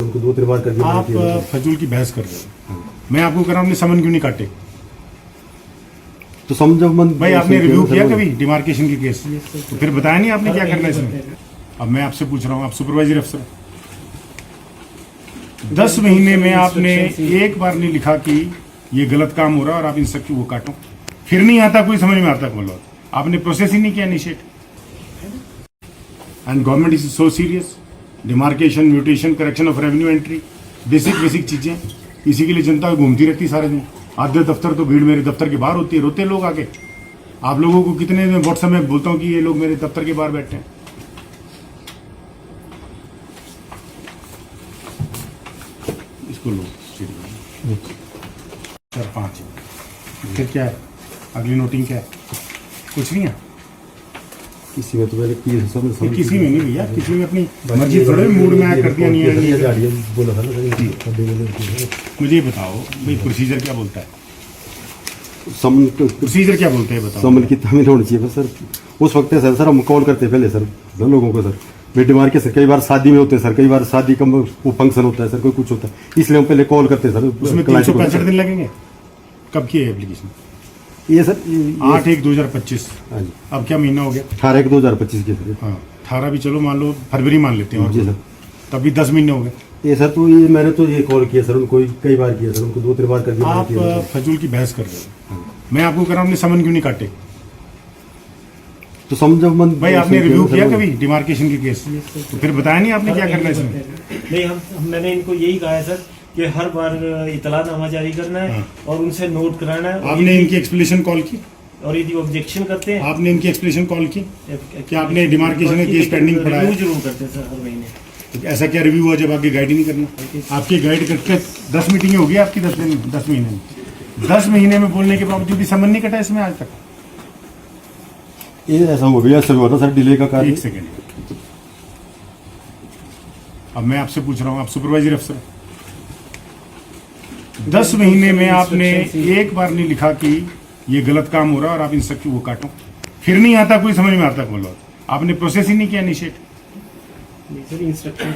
उनको 2-3 बार कर दिया। आप फजूल की बहस कर रहे हो। मैं आपको कह रहा हूँ अपने समन क्यों नहीं काटे? तो समझो मन भाई आपने रिव्यू किया कभी डिमार्केशन की केस? तो फिर बताया नहीं आपने क्या करना है इसमें? अब मैं आपसे पूछ रहा हूँ, आप सुपरवाइजर अफसर 10 महीने में आपने एक बार नहीं लिखा कि ये गलत काम हो रहा है और आप इन सब की वो काटो। फिर नहीं आता, कोई समझ में आता बोलो। आपने प्रोसेस ही नहीं किया initiate. And government is so serious. Demarcation, mutation, correction of revenue entry, basic चीजें, इसी के लिए जनता घूमती रहती सारे दिन। आधे दफ्तर तो भीड़ मेरे दफ्तर के बाहर होती है, रोते लोग आके। आप लोगों को कितने व्हाट्सएप में बोलता हूँ कि ये लोग मेरे दफ्तर के बाहर बैठे हैं। इसको लो 4-5। फिर क्या है अगली नोटिंग? क्या है? कुछ नहीं है किसी में तो पहले किसी में नहीं भैया, किसी में अपनी मर्जी थोड़े मूड में कर दिया नहीं है। बोला था ना। मुझे बताओ भाई प्रोसीजर क्या बोलता है? समन प्रोसीजर क्या बोलते हैं बताओ? समन की तमील होनी चाहिए बस सर। उस वक्त है सर हम कॉल करते पहले सर लोगों को। सर बेटी मार के सर कई बार शादी में होते हैं सर, कई बार शादी का वो फंक्शन होता है सर, कोई कुछ होता है, इसलिए हम पहले कॉल करते हैं सर। उसमें 365 दिन लगेंगे। कब की है एप्लीकेशन? ये सर 8/1/2025। हाँ जी। अब क्या महीना हो गया? 18/1/2025 की सर। हाँ 18 भी चलो, मान लो फरवरी मान लेते हैं। और जी सर। तब भी 10 महीने हो गए। ये सर तो ये मैंने तो ये कॉल किया सर उनको, कई बार किया सर उनको, 2-3 बार कर दिया। आप फजूल की बहस कर रहे हो। मैं आपको कह रहा हूँ अपने समन क्यों नहीं काटे? तो समझो मन भाई आपने रिव्यू किया कभी डिमार्केशन की केस? तो फिर बताया नहीं आपने क्या करना है इसमें? नहीं, मैंने इनको यही कहा है सर कि हर बार इतलानामा जारी करना है और उनसे नोट कराना है। आपने इनकी एक्सप्लेनेशन कॉल की? और यदि ऑब्जेक्शन करते हैं आपने इनकी एक्सप्लेनेशन कॉल की कि आपने डिमार्केशन का केस पेंडिंग पड़ा है? जरूर करते हैं सर हर महीने। तो ऐसा क्या रिव्यू हुआ जब आपकी गाइड ही नहीं करना? आपकी गाइड करके 10 मीटिंगें होगी आपकी 10 महीने में। 10 महीने में बोलने के बावजूद भी समन नहीं कटा इसमें आज तक। ये ऐसा हो गया सर, हुआ था सर डिले का कार्य। 1 सेकेंड, अब मैं आपसे पूछ रहा हूँ, आप सुपरवाइजर अफसर 10 महीने में आपने एक बार नहीं लिखा कि ये गलत काम हो रहा है और आप इन सब की वो काटो। फिर नहीं आता, कोई समझ में आता बोलो। आपने प्रोसेस ही नहीं किया इनिशिएट। सर इंस्ट्रक्शन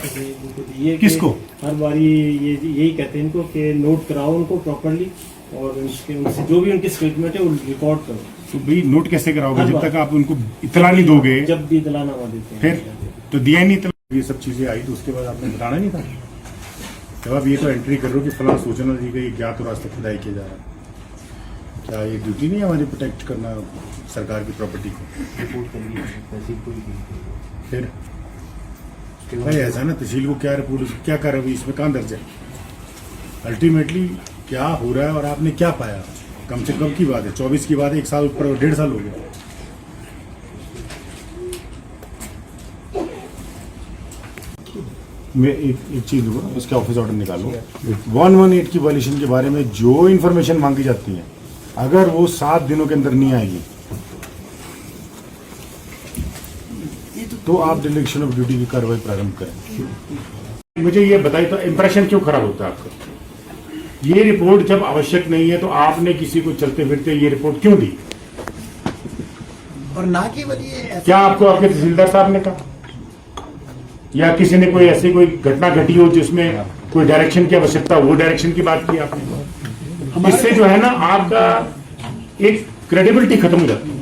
दिए किसको? हर बारी ये यही कहते हैं इनको कि नोट कराओ उनको प्रॉपर्ली और उनसे जो भी उनकी स्टेटमेंट है वो रिकॉर्ड करो। तो भाई नोट कैसे कराओगे जब तक आप उनको इतला नहीं दोगे? जब भी इतलानामा देते हैं। फिर तो दिया ही नहीं इतला। ये सब चीजें आई तो उसके बाद आपने बताना नहीं था। जब आप ये तो एंट्री कर रहे हो कि फलां सूचना दी गई, ज्ञात और रास्ता खुदाई किया जा रहा है, क्या ये ड्यूटी नहीं है हमारी प्रोटेक्ट करना सरकार की प्रॉपर्टी को? फिर भाई ऐसा ना, तहसील को क्या रिपोर्ट, क्या कर रहे हो इसमें, कहाँ दर्ज है? अल्टीमेटली क्या हो रहा है और आपने क्या पाया? कम से कम की बात है 24 की बात है, 1 साल ऊपर 1.5 साल हो गया। मैं एक चीज दूंगा, इसका ऑफिस ऑर्डर निकालो। 118 की वायलेशन के बारे में जो इन्फॉर्मेशन मांगी जाती है, अगर वो 7 दिनों के अंदर नहीं आएगी तो आप डिलेक्शन ऑफ ड्यूटी की कार्रवाई प्रारंभ करें। मुझे ये बताइए तो इंप्रेशन क्यों खराब होता है आपका? ये रिपोर्ट जब आवश्यक नहीं है तो आपने किसी को चलते फिरते ये रिपोर्ट क्यों दी? और ना केवल ये, क्या आपको आपके तहसीलदार साहब ने कहा या किसी ने कोई ऐसी कोई घटना घटी हो जिसमें कोई डायरेक्शन की आवश्यकता, वो डायरेक्शन की बात की आपने? इससे जो है ना आपका एक क्रेडिबिलिटी खत्म हो जाती है।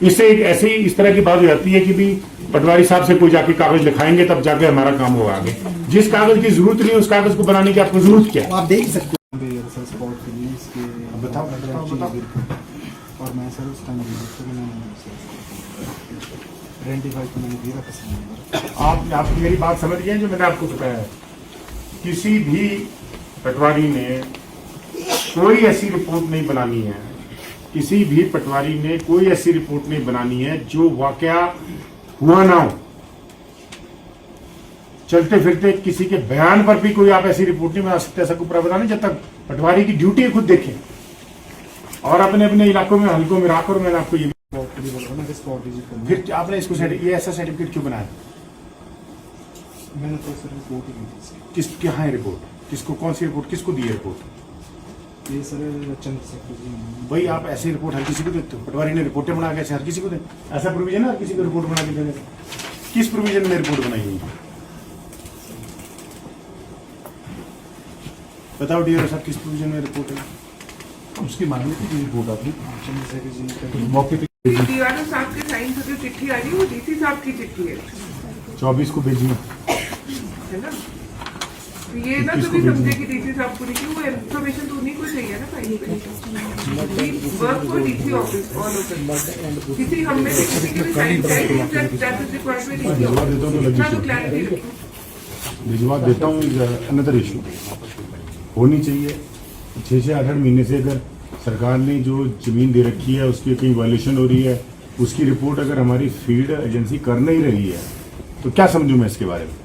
इससे एक ऐसी इस तरह की बात हो जाती है कि भी पटवारी साहब से कोई जाके कागज लिखाएंगे तब जाके हमारा काम होगा आगे। जिस कागज की जरूरत नहीं है उस कागज को बनाने की आपको जरूरत क्या है? आप देख सकते बताओ। और मैं सर उस टाइम आप मेरी बात समझ गए जो मैंने आपको बताया है। किसी भी पटवारी ने कोई ऐसी रिपोर्ट नहीं बनानी है, किसी भी पटवारी ने कोई ऐसी रिपोर्ट नहीं बनानी है जो वाकया हुआ ना हो। चलते फिरते किसी के बयान पर भी कोई आप ऐसी रिपोर्ट नहीं बना सकते, ऐसा कोई प्रावधान नहीं जब तक पटवारी की ड्यूटी खुद देखें और अपने अपने इलाकों में हल्कों में रखकर। मैंने आपको ये फिर आपने इसको ये ऐसा सर्टिफिकेट क्यों बनाया? मैंने तो सर रिपोर्ट ही दी। किस क्या है रिपोर्ट? किसको, कौन सी रिपोर्ट, किसको दी है रिपोर्ट? ये सर चंद्रशेखर जी। भाई आप ऐसी रिपोर्ट हर किसी को देते हो? पटवारी ने रिपोर्टें बना के ऐसे हर किसी को दे, ऐसा प्रोविजन है हर किसी को रिपोर्ट बना के देने का? किस प्रोविजन में रिपोर्ट बनाई हुई? बताओ डीआर साहब किस प्रोविजन में रिपोर्ट है उसकी मांगनी थी रिपोर्ट आपने चंद्रशेखर जी ने कहा। मौके पे दीवाना साहब के साइन से जो चिट्ठी आ रही है वो डीसी साहब की चिट्ठी है 24 को भेजिए है ना? तो ये ना कभी समझे कि डीसी साहब को नहीं, वो इन्फॉर्मेशन तो उन्हीं को चाहिए ना फाइल पे। Work for DC office all over किसी हमने किसी के भी साइन किया that is required by DC भिजवा देता हूँ तो लगी तो क्लैरिटी रखो। भिजवा देता हूँ अनदर इशू होनी चाहिए 6 से 8 महीने से अगर सरकार ने जो जमीन दे रखी है उसकी कहीं वायलेशन हो रही है उसकी रिपोर्ट अगर हमारी फील्ड एजेंसी कर नहीं रही है तो क्या समझूं मैं इसके बारे में।